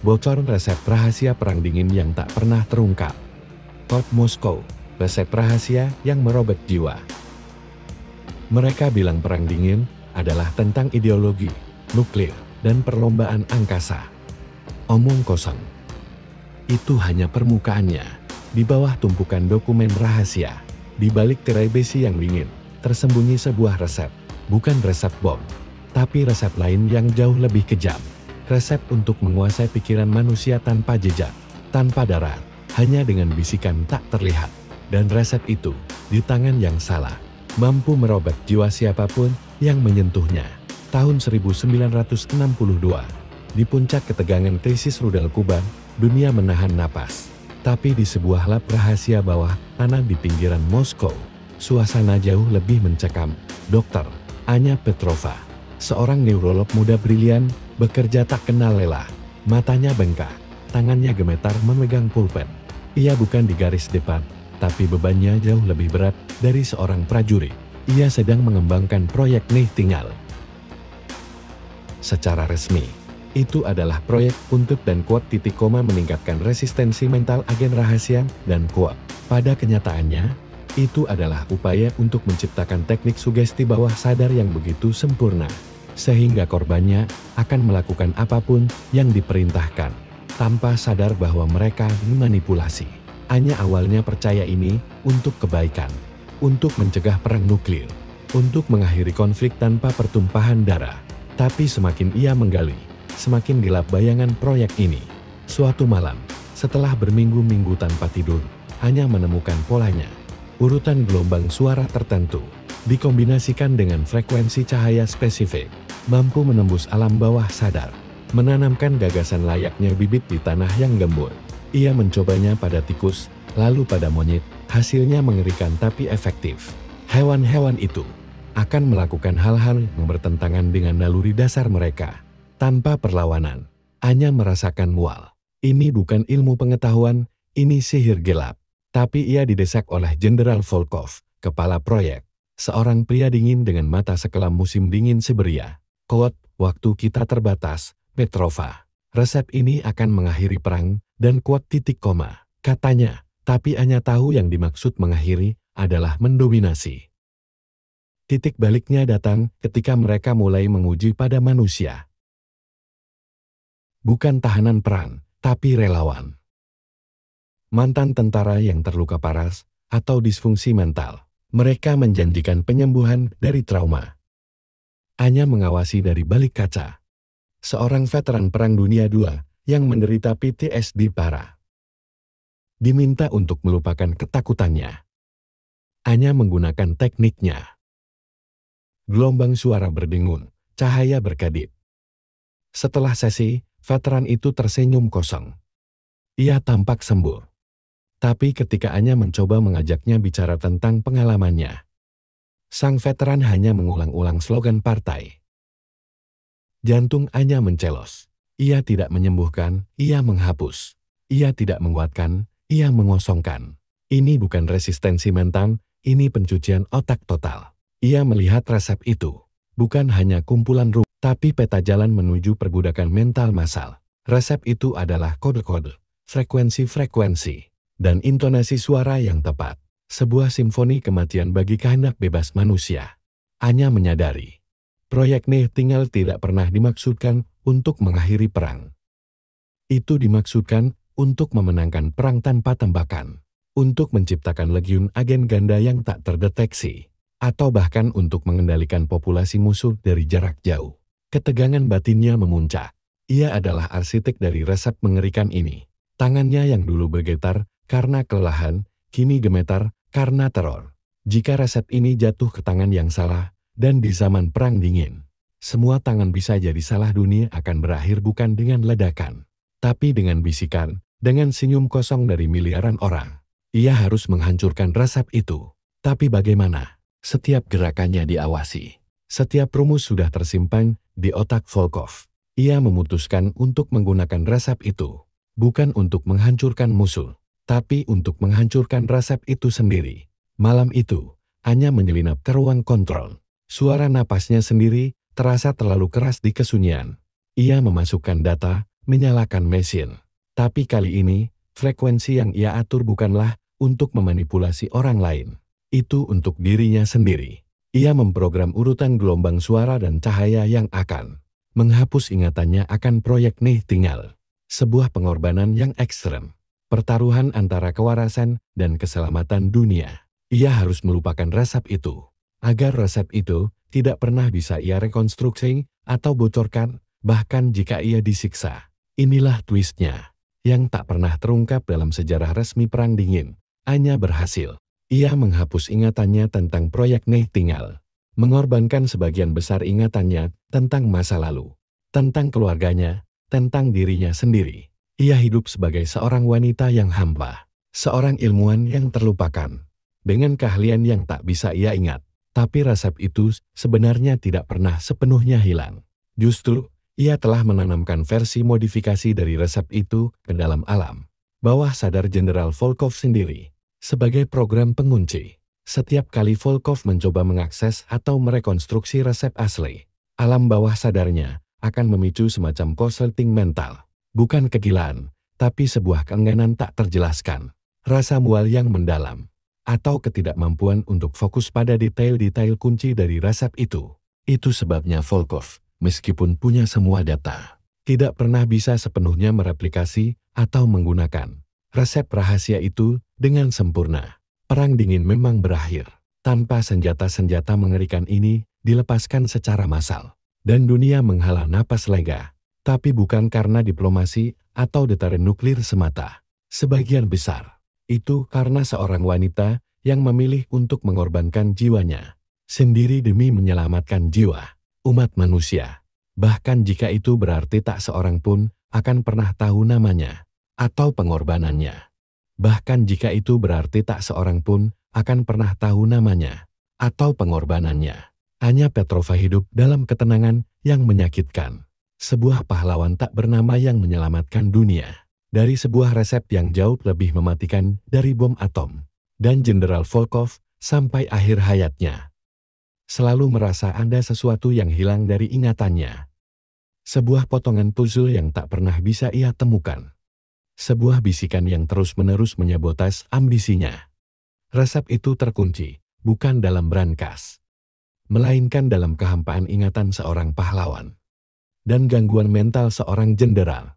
bocor resep rahasia perang dingin yang tak pernah terungkap. Code Moskow, resep rahasia yang merobek jiwa. Mereka bilang perang dingin adalah tentang ideologi, nuklir, dan perlombaan angkasa. Omong kosong. Itu hanya permukaannya. Di bawah tumpukan dokumen rahasia, di balik tirai besi yang dingin, tersembunyi sebuah resep. Bukan resep bom, tapi resep lain yang jauh lebih kejam. Resep untuk menguasai pikiran manusia tanpa jejak, tanpa darat, hanya dengan bisikan tak terlihat. Dan resep itu, di tangan yang salah, mampu merobek jiwa siapapun yang menyentuhnya. Tahun 1962, di puncak ketegangan krisis rudal Kuba, dunia menahan napas. Tapi di sebuah lab rahasia bawah tanah di pinggiran Moskow, suasana jauh lebih mencekam. Dr. Anya Petrova, seorang neurolog muda brilian, bekerja tak kenal lelah. Matanya bengkak, tangannya gemetar memegang pulpen. Ia bukan di garis depan, tapi bebannya jauh lebih berat dari seorang prajurit. Ia sedang mengembangkan proyek Nightingale. Secara resmi, itu adalah proyek untuk dan kuat meningkatkan resistensi mental agen rahasia dan kuat. Pada kenyataannya, itu adalah upaya untuk menciptakan teknik sugesti bawah sadar yang begitu sempurna, sehingga korbannya akan melakukan apapun yang diperintahkan, tanpa sadar bahwa mereka dimanipulasi. Anya awalnya percaya ini untuk kebaikan, untuk mencegah perang nuklir, untuk mengakhiri konflik tanpa pertumpahan darah. Tapi semakin ia menggali, semakin gelap bayangan proyek ini. Suatu malam, setelah berminggu-minggu tanpa tidur, Anya menemukan polanya. Urutan gelombang suara tertentu, dikombinasikan dengan frekuensi cahaya spesifik, mampu menembus alam bawah sadar, menanamkan gagasan layaknya bibit di tanah yang gembur. Ia mencobanya pada tikus, lalu pada monyet, hasilnya mengerikan tapi efektif. Hewan-hewan itu akan melakukan hal-hal yang bertentangan dengan naluri dasar mereka. Tanpa perlawanan, Anya merasakan mual. Ini bukan ilmu pengetahuan, ini sihir gelap. Tapi ia didesak oleh Jenderal Volkov, kepala proyek. Seorang pria dingin dengan mata sekelam musim dingin Siberia. Quote, waktu kita terbatas, Petrova. Resep ini akan mengakhiri perang, dan katanya. Tapi Anya tahu yang dimaksud mengakhiri adalah mendominasi. Titik baliknya datang ketika mereka mulai menguji pada manusia. Bukan tahanan perang, tapi relawan. Mantan tentara yang terluka parah atau disfungsi mental. Mereka menjanjikan penyembuhan dari trauma. Anya mengawasi dari balik kaca. Seorang veteran Perang Dunia II yang menderita PTSD parah. Diminta untuk melupakan ketakutannya. Anya menggunakan tekniknya. Gelombang suara berdengung, cahaya berkedip. Setelah sesi, veteran itu tersenyum kosong. Ia tampak sembuh. Tapi ketika Anya mencoba mengajaknya bicara tentang pengalamannya, sang veteran hanya mengulang-ulang slogan partai. Jantung Anya mencelos. Ia tidak menyembuhkan, ia menghapus. Ia tidak menguatkan, ia mengosongkan. Ini bukan resistensi mental, ini pencucian otak total. Ia melihat resep itu, bukan hanya kumpulan ruh, tapi peta jalan menuju perbudakan mental massal. Resep itu adalah kode-kode, frekuensi-frekuensi, dan intonasi suara yang tepat. Sebuah simfoni kematian bagi kehendak bebas manusia. Anya menyadari, proyek Nightingale tidak pernah dimaksudkan untuk mengakhiri perang. Itu dimaksudkan untuk memenangkan perang tanpa tembakan, untuk menciptakan legiun agen ganda yang tak terdeteksi, atau bahkan untuk mengendalikan populasi musuh dari jarak jauh. Ketegangan batinnya memuncak. Ia adalah arsitek dari resep mengerikan ini. Tangannya yang dulu bergetar karena kelelahan, kini gemetar karena teror. Jika resep ini jatuh ke tangan yang salah, dan di zaman perang dingin, semua tangan bisa jadi salah. Dunia akan berakhir bukan dengan ledakan, tapi dengan bisikan, dengan senyum kosong dari miliaran orang. Ia harus menghancurkan resep itu. Tapi bagaimana? Setiap gerakannya diawasi. Setiap rumus sudah tersimpan di otak Volkov. Ia memutuskan untuk menggunakan resep itu, bukan untuk menghancurkan musuh, tapi untuk menghancurkan resep itu sendiri. Malam itu, Anya menyelinap ke ruang kontrol. Suara napasnya sendiri terasa terlalu keras di kesunyian. Ia memasukkan data, menyalakan mesin. Tapi kali ini, frekuensi yang ia atur bukanlah untuk memanipulasi orang lain. Itu untuk dirinya sendiri. Ia memprogram urutan gelombang suara dan cahaya yang akan menghapus ingatannya akan proyek Nightingale. Sebuah pengorbanan yang ekstrem. Pertaruhan antara kewarasan dan keselamatan dunia. Ia harus melupakan resep itu. Agar resep itu tidak pernah bisa ia rekonstruksi atau bocorkan, bahkan jika ia disiksa. Inilah twistnya, yang tak pernah terungkap dalam sejarah resmi Perang Dingin. Hanya berhasil. Ia menghapus ingatannya tentang proyek Nightingale. Mengorbankan sebagian besar ingatannya tentang masa lalu. Tentang keluarganya, tentang dirinya sendiri. Ia hidup sebagai seorang wanita yang hampa, seorang ilmuwan yang terlupakan, dengan keahlian yang tak bisa ia ingat. Tapi resep itu sebenarnya tidak pernah sepenuhnya hilang. Justru, ia telah menanamkan versi modifikasi dari resep itu ke dalam alam bawah sadar Jenderal Volkov sendiri. Sebagai program pengunci, setiap kali Volkov mencoba mengakses atau merekonstruksi resep asli, alam bawah sadarnya akan memicu semacam korsleting mental. Bukan kegilaan, tapi sebuah keengganan tak terjelaskan, rasa mual yang mendalam, atau ketidakmampuan untuk fokus pada detail-detail kunci dari resep itu. Itu sebabnya Volkov, meskipun punya semua data, tidak pernah bisa sepenuhnya mereplikasi atau menggunakan resep rahasia itu dengan sempurna. Perang Dingin memang berakhir. Tanpa senjata-senjata mengerikan ini dilepaskan secara massal, dan dunia menghela napas lega. Tapi bukan karena diplomasi atau deteran nuklir semata. Sebagian besar, itu karena seorang wanita yang memilih untuk mengorbankan jiwanya sendiri demi menyelamatkan jiwa umat manusia. Bahkan jika itu berarti tak seorang pun akan pernah tahu namanya atau pengorbanannya. Bahkan jika itu berarti tak seorang pun akan pernah tahu namanya atau pengorbanannya. Hanya Petrova hidup dalam ketenangan yang menyakitkan. Sebuah pahlawan tak bernama yang menyelamatkan dunia dari sebuah resep yang jauh lebih mematikan dari bom atom. Dan Jenderal Volkov sampai akhir hayatnya selalu merasa ada sesuatu yang hilang dari ingatannya. Sebuah potongan puzzle yang tak pernah bisa ia temukan. Sebuah bisikan yang terus-menerus menyabotas ambisinya. Resep itu terkunci, bukan dalam brankas, melainkan dalam kehampaan ingatan seorang pahlawan dan gangguan mental seorang jenderal.